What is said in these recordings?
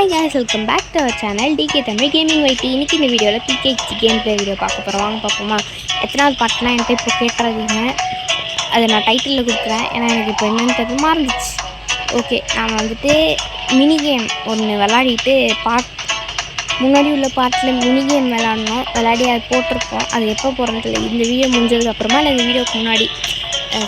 Hi guys, welcome back to our channel DK Tamil Gaming YT. இன்னைக்கு இந்த வீடியோவில் PKXD game play video பார்க்க போகிறோம். வாங்க பார்ப்போமா. எத்தனாவது பாட்டுனா என்கிட்ட இப்போ கேட்டுறாதீங்க, அதை நான் டைட்டிலில் கொடுக்குறேன். ஏன்னா எனக்கு இப்போ என்னென்னு தெரிஞ்சு மாறிடுச்சு. ஓகே, நான் வந்துட்டு மினி கேம் ஒன்று விளாடிட்டு முன்னாடி உள்ள பாட்டில் மினி கேம் விளாடி அது போட்டிருக்கோம். அது எப்போ போடுறேன்னு தெரியல. இந்த வீடியோ முடிஞ்சதுக்கப்புறமா இல்லை இந்த வீடியோக்கு முன்னாடி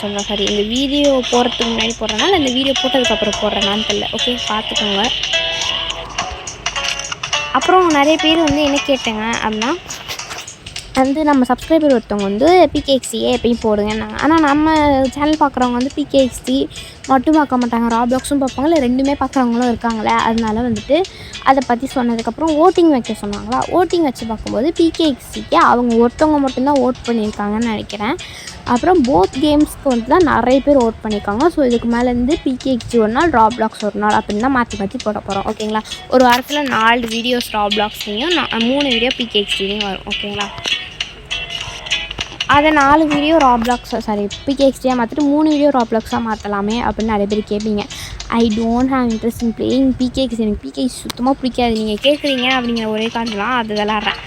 சொல்கிறேன். இந்த வீடியோ போடுறதுக்கு முன்னாடி போடுறேன்னா இந்த வீடியோ போட்டதுக்கப்புறம் போடுறேன்னான்னு தெரியல. ஓகே, பார்த்துக்கோங்க. அப்புறம் நிறைய பேர் வந்து என்ன கேட்டேங்க அப்படின்னா நம்ம சப்ஸ்கிரைபர் ஒருத்தவங்க வந்து பிகேஎக்ஸ்டியே எப்பயும் போடுங்கன்னாங்க. ஆனால் நம்ம சேனல் பார்க்குறவங்க வந்து பிகேஎக்ஸ்டி மட்டும் பார்க்க மாட்டாங்க, ராப்ளாக்ஸும் பார்ப்பாங்க, இல்லை ரெண்டுமே பார்க்குறவங்களும் இருக்காங்களே. அதனால வந்துட்டு அதை பற்றி சொன்னதுக்கப்புறம் ஓட்டிங் வைக்க சொன்னாங்களா. ஓட்டிங் வச்சு பார்க்கும்போது பிகேஎக்ஸ்டிக்கு அவங்க ஒருத்தவங்க மட்டும்தான் ஓட் பண்ணியிருக்காங்கன்னு நினைக்கிறேன். அப்புறம் போத் கேம்ஸ்க்கு வந்து தான் நிறைய பேர் ஓட் பண்ணியிருக்காங்க. ஸோ இதுக்கு மேலேருந்து பிகேஎக்ஸ்டி ஒரு நாள், ராப்ளாக்ஸ் ஒரு நாள் அப்படின்னு தான் மாற்றி போட போகிறோம். ஓகேங்களா. ஒரு வாரத்தில் 4 வீடியோஸ் ராப்ளாக்ஸ்லேயும் 3 வீடியோ பிகேஎக்ஸ்டிலையும் வரும். ஓகேங்களா. அதை 4 வீடியோ பிகேஎக்ஸ்டியாக மாற்றிட்டு 3 வீடியோ ராப்ளாக்ஸாக மாற்றலாமே அப்படின்னு நிறைய பேர் கேட்பீங்க. I don't have interest in playing PK XD. எனக்கு பிகேஎக்ஸ்டி சுத்தமாக பிடிக்காது. நீங்கள் கேட்குறீங்க அப்படிங்கிற ஒரே காரணம் அது விளாட்றேன்.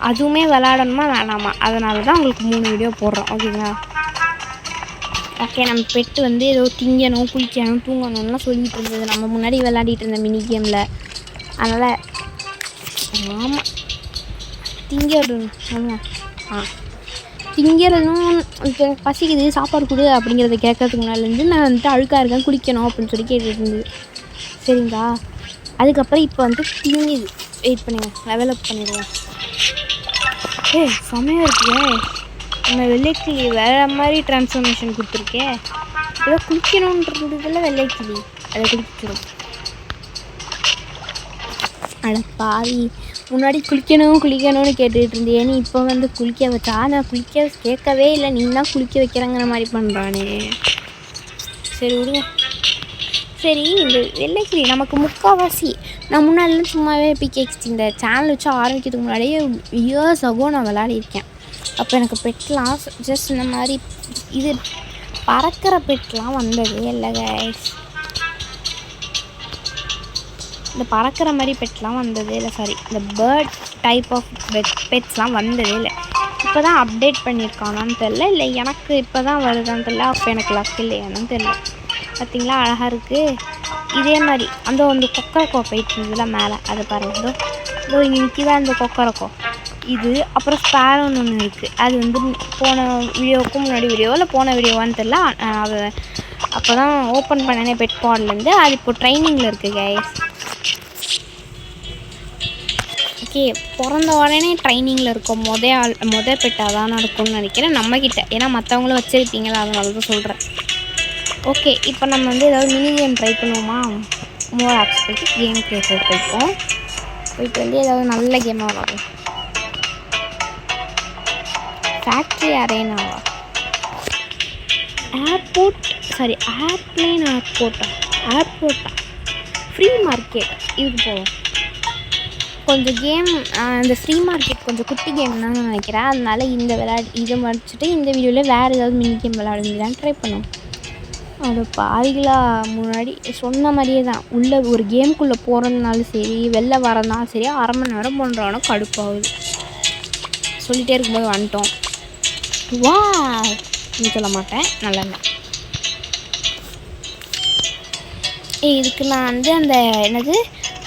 அதுவுமே விளாடணுமா வேணாமா, அதனால தான் உங்களுக்கு 3 வீடியோ போடுறோம். ஓகேங்களா. ஓகே, நம்ம பெட்டு வந்து ஏதோ திங்கணும், குளிக்கணும், தூங்கணும்லாம் சொல்லிகிட்டு இருந்தது நம்ம முன்னாடி விளாடிட்டு இருந்த மினி கேமில். அதனால் ஆமாம், திங்கிறதும் பசிக்குது, சாப்பாடு கொடு அப்படிங்கிறத கேட்கறதுக்கு முன்னாலேருந்து நான் வந்துட்டு அழுக்காக இருக்கேன், குளிக்கணும் அப்படின்னு சொல்லி கேட்டுட்டு இருந்தது. சரிங்களா. அதுக்கப்புறம் இப்போ வந்து திங்குது. வெயிட் பண்ணுங்க, லெவல் அப் பண்ணிடுவோம். செமையாக இருக்குங்க. நம்ம வெள்ளைக்கிளி வேறு மாதிரி ட்ரான்ஸ்ஃபர்மேஷன் கொடுத்துருக்கேன். ஏதோ குளிக்கணுன்றதுல வெள்ளைக்கிளி அதை குளிச்சிடும். அட பாவி, முன்னாடி குளிக்கணும்னு கேட்டுகிட்டு இருந்தேன். நீ இப்போ வந்து குளிக்க வச்சா நான் குளிக்க கேட்கவே இல்லை, நீ தான் குளிக்க வைக்கிறங்கிற மாதிரி பண்ணுறானே. சரி விடுங்க. சரி, இந்த வெள்ளைக்கிளி நமக்கு முக்கால்வாசி நான் முன்னாடிலாம் சும்மாவே பிகேஎக்ஸ்டி இந்த சேனல் வச்சு ஆரம்பிக்கிறதுக்கு முன்னாடியே இயர்ஸ் ஆகோ நான் விளையாடிருக்கேன். அப்போ எனக்கு பெட்லாம் ஜஸ்ட் இந்த மாதிரி இது பறக்கிற பெட்லாம் வந்ததே இல்லை கைஸ். இந்த பறக்கிற மாதிரி பெட்லாம் வந்ததே இல்லை. இந்த பேர்ட் டைப் ஆஃப் பெட்ஸ்லாம் வந்ததே இல்லை. இப்போ தான் அப்டேட் பண்ணியிருக்கானான்னு தெரில, இல்லை எனக்கு இப்போ தான் வருதான்னு தெரில. அப்போ எனக்கு லக் இல்லையானு தெரில. பார்த்திங்களா, அழகாக இருக்குது. இதே மாதிரி அந்த கொக்கரக்கோ போயிட்டு இருந்ததுல மேலே, அதை பாருங்க. இதோ இங்கே நிற்கிதான் இந்த கொக்கரக்கோ. இது அப்புறம் ஸ்பேரோன்னு ஒன்று இருக்குது. அது வந்து போன வீடியோவுக்கும் முன்னாடி வீடியோ இல்லை போன வீடியோவான்னு தெரில. அது அப்போ தான் ஓப்பன் பண்ணனே பெட் பாட்லேருந்து. அது இப்போ ட்ரைனிங்கில் இருக்குது கைஸ். ஓகே, பிறந்த உடனே ட்ரைனிங்கில் இருக்கும் மொதல் பெட்டாக தான் இருக்கும்னு நினைக்கிறேன் நம்மக்கிட்ட. ஏன்னா மற்றவங்களும் வச்சுருப்பீங்களா, அதனால தான் சொல்கிறேன். ஓகே, இப்போ நம்ம வந்து ஏதாவது மினி கேம் ட்ரை பண்ணுவோமா. மோர் ஆப்ஸ் போய்ட்டு கேம் கிரியேட்டர் போயிட்டு வந்து ஏதாவது நல்ல கேமாக விளாடுவோம். ஃபேக்ட்ரி அரேனாவா, ஏர்போர்ட்டா, ஃப்ரீ மார்க்கெட், இதுக்கு போவோம். கொஞ்சம் கேம் இந்த ஃப்ரீ மார்க்கெட் கொஞ்சம் குட்டி கேம் தான் நினைக்கிறேன். அதனால இதை முடிச்சுட்டு இந்த வீடியோவில் வேறு ஏதாவது மினி கேம் விளாடுங்களான்னு ட்ரை பண்ணுவோம். அது பாதிகளா முன்னாடி சொன்ன மாதிரியே தான். உள்ளே ஒரு கேமுக்குள்ளே போகிறதுனாலும் சரி, வெளில வரதுனாலும் சரி, 1/2 மணி நேரம் பண்ணுறானோ கடுப்பாகுது. சொல்லிகிட்டே இருக்கும்போது வந்துட்டோம். வா நீ சொல்ல மாட்டேன், நல்ல இதுக்கு நான் வந்து அந்த என்னது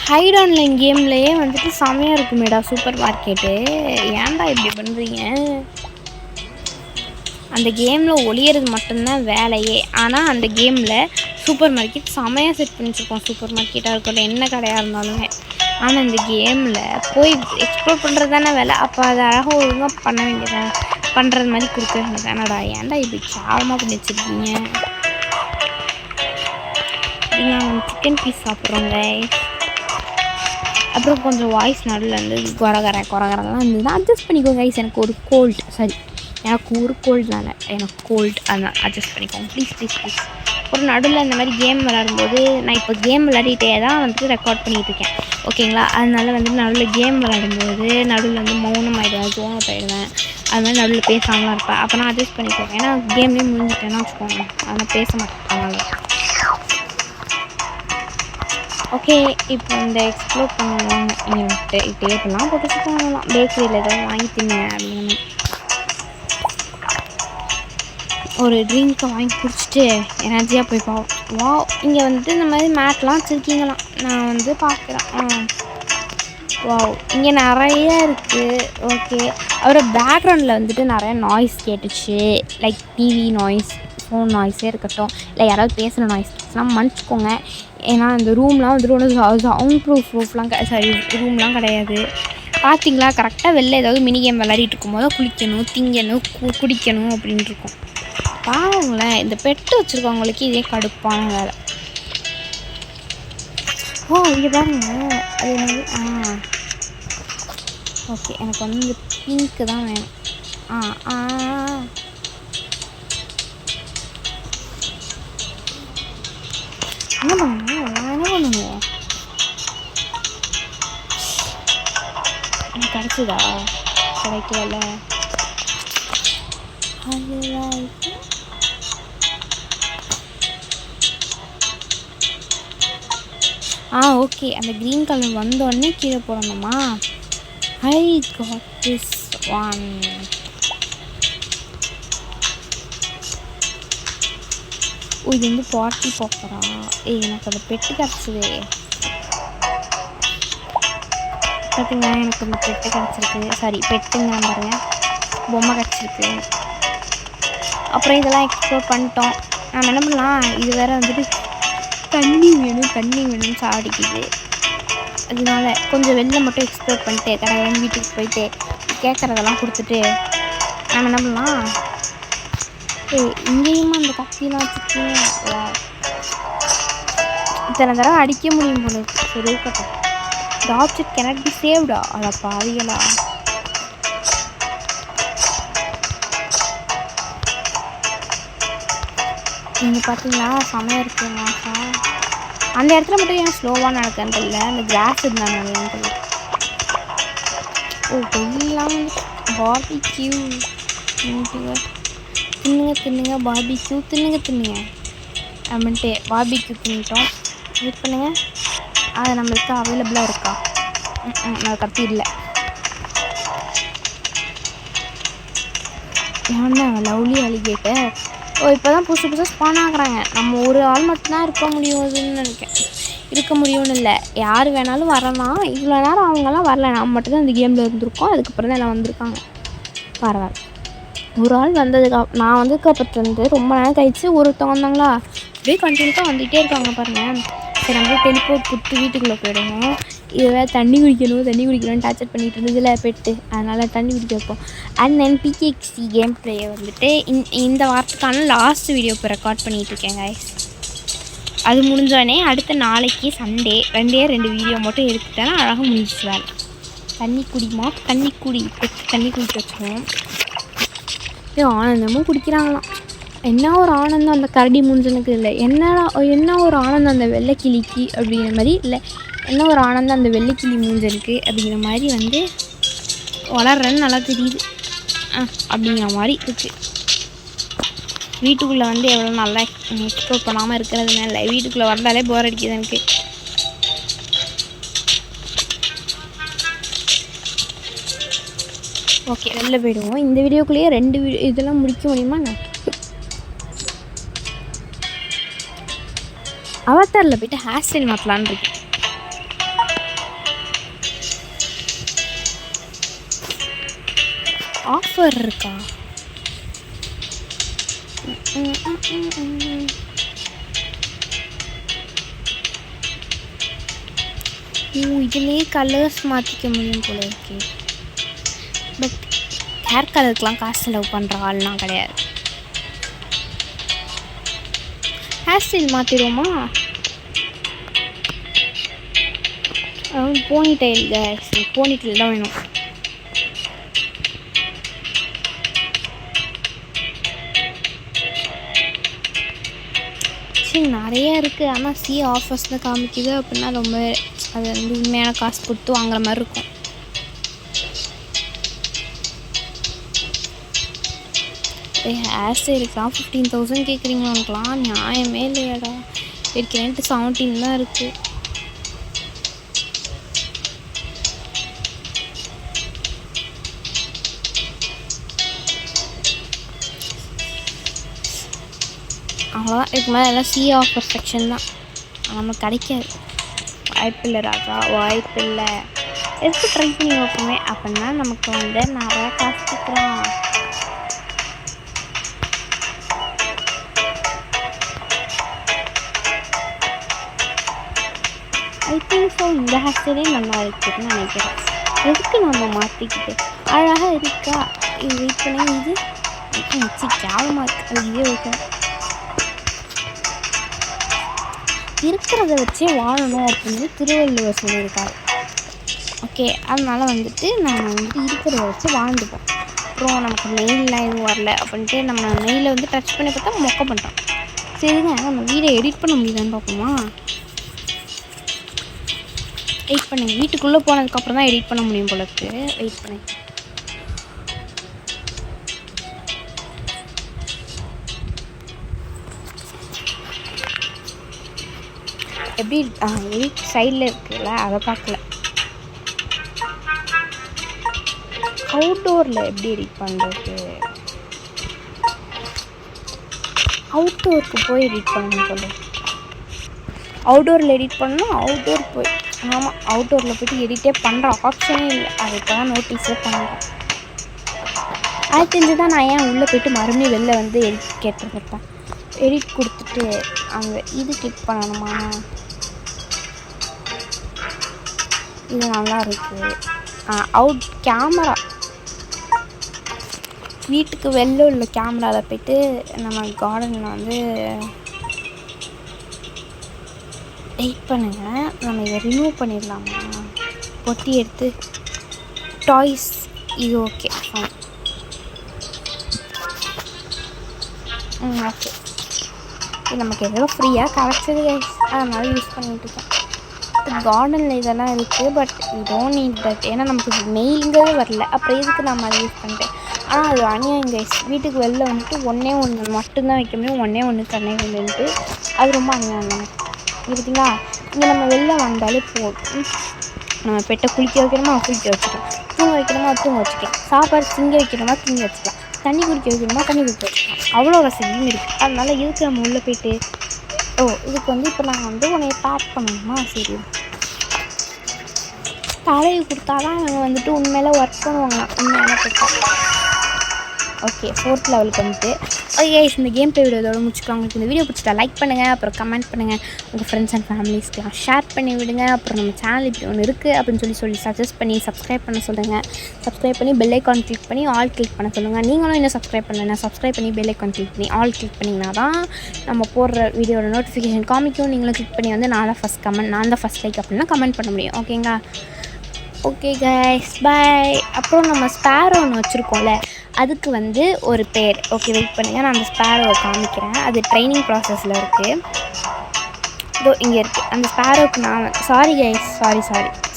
ஹைட் ஆன்லைன் கேம்லேயே வந்துட்டு செமையாக இருக்குமேடா சூப்பர் மார்க்கெட்டு. ஏன்டா இப்படி பண்ணுறீங்க. அந்த கேமில் ஒளியறது மட்டும்தான் வேலையே. ஆனால் அந்த கேமில் சூப்பர் மார்க்கெட் செமையாக செட் பண்ணி வச்சுருக்கோம். சூப்பர் மார்க்கெட்டாக இருக்கட்டும், என்ன கடையாக இருந்தாலுமே. ஆனால் இந்த கேமில் போய் எக்ஸ்ப்ளோர் பண்ணுறது தானே வேலை. அப்போ அதை அழகாக ஒழுங்காக பண்ண வேண்டியதான், பண்ணுறது மாதிரி கொடுக்க வேண்டியது தானடா. ஏன்டா இப்படி சாலமாக பண்ணி வச்சுருக்கீங்க. நாங்கள் சிக்கன் பீஸ் சாப்பிட்றோங்க. அப்புறம் கொஞ்சம் வாய்ஸ் நடுவில் வந்து குறகரெல்லாம் இருந்தது, அட்ஜஸ்ட் பண்ணிக்கோங்க கைஸ். எனக்கு ஒரு கோல்டு அதனால் அட்ஜஸ்ட் பண்ணிக்கோங்க ப்ளீஸ். ஒரு நடுவில் இந்த மாதிரி கேம் விளாடும்போது, நான் இப்போ கேம் விளையாடிட்டே தான் வந்துட்டு ரெக்கார்ட் பண்ணிகிட்டு இருக்கேன். ஓகேங்களா. அதனால வந்து நடுவில் கேம் விளையாடும்போது நடுவில் வந்து மௌனம் ஆகிடுவேன், ஜோன் அவுட் ஆகிடுவேன். அது மாதிரி நடுவில் பேசாமலாம் இருப்பேன். அப்போ நான் அட்ஜஸ்ட் பண்ணிக்கோங்க. ஏன்னா கேம்லேயும் முடிஞ்சிட்டேன்னா வச்சுக்கோங்க, அதனால் பேச மாட்டேன். அதனால் ஓகே, இப்போ இந்த எக்ஸ்ப்ளோர் பண்ணுவாங்க. நீங்கள் டேப்லாம் போட்டு பண்ணலாம். பேக்கரியில் ஏதோ வாங்கி தின்னுங்க அப்படின்னு ஒரு ட்ரிங்க்கை வாங்கி குடிச்சிட்டு எனர்ஜியாக போய் வா இங்கே வந்துட்டு இந்த மாதிரி மேட்லாம் வச்சுருக்கீங்களாம். நான் வந்து பார்க்குறேன். வாவ், இங்கே நிறைய இருக்குது. ஓகே, அவரோட பேக்ரவுண்டில் வந்துட்டு நிறைய நாய்ஸ் கேட்டுச்சு. லைக் டிவி நாய்ஸ், ஃபோன் நாய்ஸே இருக்கட்டும், இல்லை யாராவது பேசுகிற நாய்ஸ்லாம் மன்னிச்சிக்கோங்க. ஏன்னா இந்த ரூம்லாம் வந்துட்டு ஒன்றும் சவுண்ட் ப்ரூஃப்லாம் ரூம்லாம் கிடையாது. பார்த்தீங்களா, கரெக்டாக வெளில ஏதாவது மினி கேம் விளையாடிட்டு இருக்கும்போது குளிக்கணும், திங்கணும், குடிக்கணும் அப்படின்ட்டு இருக்கும். பாருங்களேன், இந்த பெட்டு வச்சுருக்கவங்களுக்கு இதே கடுப்பான வேலை. ஓ, இங்கே பாருங்க, அது என்னது? ஓகே, எனக்கு வந்து இந்த பிங்க்கு தான் வேணும். என்ன பண்ணணும்? நான் என்ன பண்ணுவேன்? எனக்கு கிடச்சிதா? கிடைக்கல. ஓகே, அந்த க்ரீன் கலர் வந்தோடனே கீழே போடணுமா? I got this one. இது வந்து பார்ட்டி பாப்பரா? எனக்கு அந்த பெட்டு கிடச்சிதே. பார்த்தீங்களா, எனக்கு அந்த பெட்டு கிடச்சிருக்கு. சாரி, பெட்டுங்க பாருங்க, பொம்மை கிடச்சிருக்கு. அப்புறம் இதெல்லாம் எக்ஸ்ப்ளோர் பண்ணிட்டோம். நம்ம என்ன பண்ணலாம், இது வேறு வந்துட்டு தண்ணி வேணும்னு சாடிக்குது. அதனால கொஞ்சம் வெளில மட்டும் எக்ஸ்ப்ளோர் பண்ணிட்டு கடையில் வீட்டுக்கு போயிட்டு கேட்குறதெல்லாம் கொடுத்துட்டு நம்ம என்ன பண்ணலாம். இங்கேயுமா அந்த கத்தியெல்லாம் வச்சுருக்கீங்க? இத்தனை தடவை அடிக்க முடியும் போல இருக்கு. சரி, இருக்கட்டும். இந்த ஆப்ஜெக்ட் cannot be saved. அதை பாவிகளா. நீங்கள் பார்த்தீங்களா, செமையாக இருக்கு மாசா. அந்த இடத்துல மட்டும் ஏன் ஸ்லோவாக நடக்குன்னு தெரியல. அந்த கிராஸ் இருந்தாங்க தெரியல. எல்லாம் பார்பிக்யூ தின்னுங்க பார்பிக்யூ தின்னுங்க அப்படின்ட்டு பார்பிக்யூ தின்னுட்டோம். வெயிட் பண்ணுங்க, அது நம்மளுக்கு அவைலபிளாக இருக்கா? அது கத்தி இல்லை. ஏன்னா லவ்லி அலிகேட்டர். இப்போ தான் புதுசாக ஸ்பான் ஆகுறாங்க. நம்ம ஒரு ஆள் மட்டும்தான் இருக்க முடியுதுன்னு நினைக்கிறேன். இருக்க முடியும்னு இல்லை, யார் வேணாலும் வரலாம். இவ்வளோ நேரம் அவங்கெல்லாம் வரல, நம்ம மட்டும்தான் இந்த கேமில் இருந்திருக்கோம். அதுக்கப்புறம் தான் எல்லாம் வந்திருக்காங்க. பரவாயில்ல, ஒரு ஆள் வந்ததுக்கு நான் வந்ததுக்கப்புறத்துலேருந்து ரொம்ப நேரம் கழிச்சு ஒருத்தவங்க வந்தாங்களா, அப்படியே கண்டினியூட்டாக வந்துகிட்டே இருக்காங்க பாருங்கள். சரி, நம்ம டெலிபோர்ட் கொடுத்து வீட்டுக்குள்ளே போயிடுவோம். இதில் தண்ணி குடிக்கணும்னு டார்ச்சர் பண்ணிகிட்டு இருந்ததுல பெட்டு, அதனால் தண்ணி குடிக்க வைப்போம். அண்ட் தென் பிகேஎக்ஸி கேம் பிளேயை வந்துட்டு இந்த வாரத்துக்கான லாஸ்ட் வீடியோ இப்போ ரெக்கார்ட் பண்ணிகிட்ருக்கேன் கைஸ். அது முடிஞ்சோடனே அடுத்த நாளைக்கு சண்டே 2 வீடியோ மட்டும் எடுத்துட்டேன்னா அழகாக முடிஞ்சிச்சு வேலை. தண்ணி குடிக்க வச்சுருவோம். ஆனந்தமும் குடிக்கிறாங்களாம். என்ன ஒரு ஆனந்தம் அந்த கரடி மூஞ்சனுக்கு இல்லை, என்ன ஒரு ஆனந்தம் அந்த வெள்ளைக்கிளிக்கு அப்படிங்கிற மாதிரி இல்லை, என்ன ஒரு ஆனந்தம் அந்த வெள்ளைக்கிளி மூஞ்சனுக்கு அப்படிங்கிற மாதிரி வந்து வளர்றேன்னு நல்லா தெரியுது அப்படிங்கிற மாதிரி இருக்குது. வீட்டுக்குள்ளே வந்து எவ்வளோ நல்லா எக்ஸ்ப்ளோர் பண்ணாமல் இருக்கிறதுனால இல்லை, வீட்டுக்குள்ளே வந்தாலே போர் அடிக்குது எனக்கு. ஓகே, வெளில போயிடுவோம். இந்த வீடியோக்குள்ளேயே 2 இதெல்லாம் முடிக்க முடியுமா? அவதாரில் போய்ட்டு ஹேர் ஸ்டைல் மாற்றலான்னு இருக்கு. ஆஃபர் இருக்கா? இதுலேயே கலர்ஸ் மாற்றிக்க முடியும் போல இருக்கு. பட் ஹேர் கலருக்கெலாம் காசு செலவு பண்ணுற ஆள்லாம் கிடையாது. Hair style மாற்றிடுவோமா? போனிடெயில் தான் வேணும். சரி, நிறைய இருக்குது. ஆனால் ஆஃபர்ஸில் காமிக்குது அப்படின்னா ரொம்ப அது வந்து உண்மையான காசு கொடுத்து வாங்குற மாதிரி இருக்கும். ஹேர் ஸ்டைலுக்குலாம் 15,000 கேட்குறீங்களான்க்கலாம், நியாயமே இல்லையாடா. ஏற்கனவே 17 தான் இருக்குது. அவ்வளோதான். இதுக்கு மேலே எல்லாம் சி ஆஃப் பர்ஃபெக்ஷன் தான், நமக்கு கிடைக்காது. வாய்ப்பில்லை ராஜா, வாய்ப்பில்லை. எதுக்கு ட்ரை பண்ணி வைப்போமே அப்படின்னா நமக்கு வந்து நிறையா காசு கொடுக்குறோம். ஐ திங்க் ஸோ இந்த ஹேர்ஸ்டைலே நல்லா இருக்குதுன்னு நினைக்கிறேன். எதுக்கு நம்ம மாற்றிக்கிட்டு, அழகாக இருக்கா இது வெயிட் பண்ணி இது மிச்சி கேவலமாக இருக்குது. அது இதே ஓகே, இருக்கிறத வச்சே வாழணும் அப்படின்னு திருவள்ளுவர் சொல்லியிருக்காரு. ஓகே, அதனால் வந்துட்டு நம்ம வந்துட்டு இருக்கிறத வச்சு வாழ்ந்துப்போம். அப்புறம் நமக்கு மெயிலெலாம் எதுவும் வரல அப்படின்ட்டு நம்ம மெயிலை வந்து டச் பண்ணி பார்த்தா மொக்க பண்ணுறோம். சரிங்க, நம்ம வீடியோ எடிட் பண்ண முடியுதான்னு பார்ப்போமா? வெயிட் பண்ணுங்க, வீட்டுக்குள்ளே போனதுக்கப்புறம் தான் எடிட் பண்ண முடியும் போல இருக்குது. வெயிட் பண்ணு. எப்படி எடிட் சைடில் இருக்குல்ல, அதை பார்க்கல. அவுட்டோரில் எப்படி எடிட் பண்ணுறது? அவுட்டோருக்கு போய் எடிட் பண்ணணும் போல. அவுட்டோரில் எடிட் பண்ணணும், அவுட்டோர் போய். ஆமாம், அவுட்டோரில் போய்ட்டு எடிட்டே பண்ணுற ஆப்ஷனே இல்லை. அது இப்போ தான் நோட்டீஸே பண்ணுறேன். அது தெரிஞ்சு தான் நான் ஏன் உள்ளே போய்ட்டு மறுபடியும் வெளில வந்து எடிட் கேட்டிருப்பேன். எடிட் கொடுத்துட்டு அங்கே இது கிளிக் பண்ணணுமா? இது நல்லா இருக்குது. அவுட் கேமரா, வீட்டுக்கு வெளில உள்ள கேமராவில் போய்ட்டு நம்ம கார்டனில் வந்து வெயிட் பண்ணுங்கள், நம்ம இதை ரிமூவ் பண்ணிடலாமா? பொட்டி எடுத்து டாய்ஸ், இது ஓகே ஓகே. இது நமக்கு எவ்வளோ ஃப்ரீயாக கிடச்சது கைஸ், அதனால் யூஸ் பண்ணிகிட்டு இருக்கேன். கார்டனில் இதெல்லாம் இருக்குது, but we don't need that. ஏன்னா நமக்கு மெயிலுங்கிறதே வரல, அப்புறம் எதுக்கு நம்ம அதை யூஸ் பண்ணிட்டேன். ஆனால் அது அநியாயம் கைஸ். வீட்டுக்கு வெளில வந்துட்டு ஒன்றே ஒன்று மட்டும்தான் வைக்க முடியும், ஒன்றே ஒன்று தண்ணி வந்துட்டு. அது ரொம்ப அநியாயம் தானே. பார்த்தீங்களா, இங்கே நம்ம வெளில வந்தாலே போதும். நம்ம பெட்டை குளிக்க வைக்கணுமா குளிக்க வச்சுக்கலாம், தூங்க வைக்கணுமா தூங்க வச்சுக்கலாம், சாப்பாடு திங்க வைக்கணுமா திங்க வச்சுக்கலாம், தண்ணி குடிக்க வைக்கணுமா தண்ணி குடிக்க வச்சுக்கலாம். அவ்வளோ வசதியும் இருக்குது. அதனால் எதுக்கு நம்ம உள்ளே போய்ட்டு இதுக்கு வந்து இப்போ நாங்கள் வந்து உன்னை பேக் பண்ணணுமா? சரி, தலையை கொடுத்தா தான் அவங்க வந்துட்டு உண்மையில ஒர்க் பண்ணுவாங்க. உண்மையான பெட்டா. ஓகே, 4th லெவலுக்கு வந்துட்டு. ஓகே, இந்த கேம் ப்ளே வீடியோ இதோட முடிச்சுக்கலாம். உங்களுக்கு இந்த வீடியோ பிடிச்சிட்டா லைக் பண்ணுங்கள், அப்புறம் கமெண்ட் பண்ணுங்கள், உங்கள் ஃப்ரெண்ட்ஸ் அண்ட் ஃபேமிலிஸ்க்கெலாம் ஷேர் பண்ணி விடுங்க. அப்புறம் நம்ம சேனல் இப்படி ஒன்று இருக்குது அப்படின்னு சொல்லி சஜஸ்ட் பண்ணி சப்ஸ்கிரைப் பண்ண சொல்லுங்கள். சப்ஸ்கிரைப் பண்ணி பெல் ஐக்கான் கிளிக் பண்ணி ஆல் கிளிக் பண்ண சொல்லுங்கள். நீங்களும் இன்னும் சப்ஸ்கிரைப் பண்ணலைன்னா சப்ஸ்கிரைப் பண்ணி பெல் ஐக்கான் கிளிக் பண்ணி ஆல் கிளிக் பண்ணிங்கன்னா தான் நம்ம போடுற வீடியோட நோட்டிஃபிகேஷன் காமிக்கும். நீங்களும் கிளிக் பண்ணி வந்து நான் தான் ஃபஸ்ட் கமெண்ட், நான் தான் ஃபஸ்ட் லைக் அப்படின்னா கமெண்ட் பண்ண முடியும். ஓகேங்களா? ஓகே கைஸ், பாய். அப்புறம் நம்ம ஸ்பேரோ ஒன்று வச்சுருக்கோம்ல, அதுக்கு வந்து ஒரு பேர். ஓகே, வெயிட் பண்ணுங்கள், நான் அந்த ஸ்பேரோவை காமிக்கிறேன். அது ட்ரைனிங் ப்ராசஸில் இருக்குது. இதோ இங்கே இருக்குது அந்த ஸ்பேரோவுக்கு. நான் sorry guys,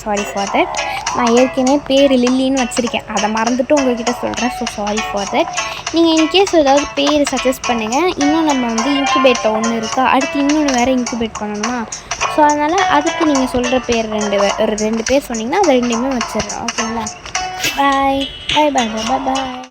sorry for that. நான் ஏற்கனவே பேர் லில்லின்னு வச்சுருக்கேன், அதை மறந்துட்டு உங்கள்கிட்ட சொல்கிறேன். So sorry for that. நீங்கள் இன்கேஸ் ஏதாவது பேர் சஜஸ்ட் பண்ணுங்கள். இன்னும் நம்ம வந்து இன்குபேட்டர் ஒன்று இருக்கா, அடுத்து இன்னொன்று வேறு இன்குபேட் பண்ணணுமா? ஸோ அதனால் அதுக்கு நீங்கள் சொல்கிற பேர் ரெண்டு பேர் சொன்னீங்கன்னா அது ரெண்டுமே வச்சிடுறோம். ஓகேங்களா? பாய் பாய் பாய் பாய் பாய்.